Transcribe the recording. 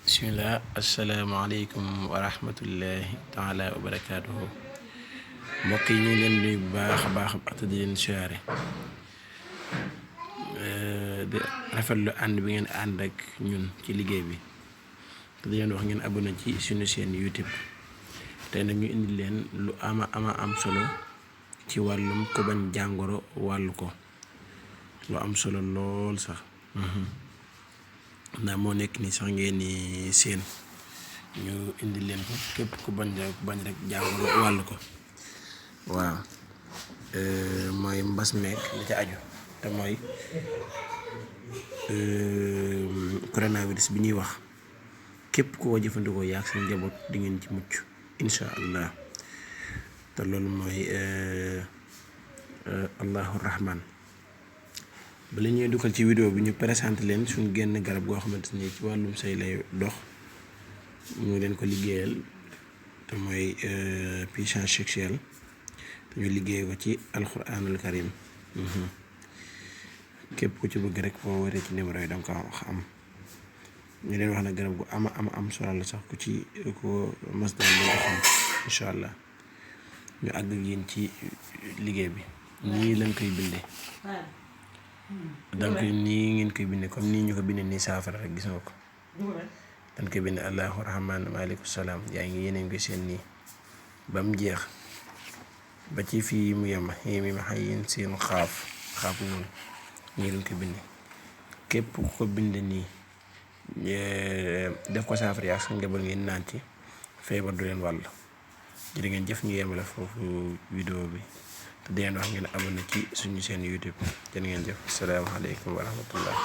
bismillah asalaamaaleykum wa rahmatullahi taala wa barakaatuhu mbokk yi ñu ngi leen nuyu bu baax a baax te di leen siyaare di rafetlu ànd bi ngeen ànd ak ñun ci liggéey bi te di leen wax ngeen abonné ci suñu chaîne YouTube tey nag ñu indi leen lu ama am solo ci wàllum ku bañ jàngoro wàllu ko lu am solo lool sax ndax moo nekk ni sax ngeen ni seen ñu indi leen ko képp ku bañ rek jàngoro wàll ko waaw mooy mbas meek li ca aju te mooy coronavirus bi ñuy wax képp ku ko jëfandikoo yaag seen njaboot di ngeen ci mucc insha allah te loolu mooy allahu rahman bala ñuy dugal ci vidéo bi ñu présenté leen suñu génn garab goo xamante ni ci wàllum say lay dox ñu leen ko liggéeyal te mooy puissance sexuelle te ñu liggéey ko ci alquranul karim képp ku ci bëgg rek foo waree ci numéro yi danga ko wax am ñu leen wax na garab gu am solo la sax ku ci ko mas daal di ko xam incha allah ñu àgg ak yéen ci liggéey bi nii lañ koy bindee donc nii ngeen koy bindee comme nii ñu ko bindee nii saafara rek gis nga ko dañ koy bindee allahu rahman maaleykum salaam yaa ngi yeneen ko seen nii ba mu jeex ba ci fii mu yem mi ma xay yéen seen xaaf noonu nii lañ koy bindee képp ku ko bindee nii def ko saafara yaa sa njaboot ngeen naan ci feebar du leen wàll jërë ngeen jëf ñu yemale foofu vidéo bi te di leen wax ngeen abonné ci suñu chaîne YouTube jërë ngeen jëf asalaamaaleykum wa rahmatullah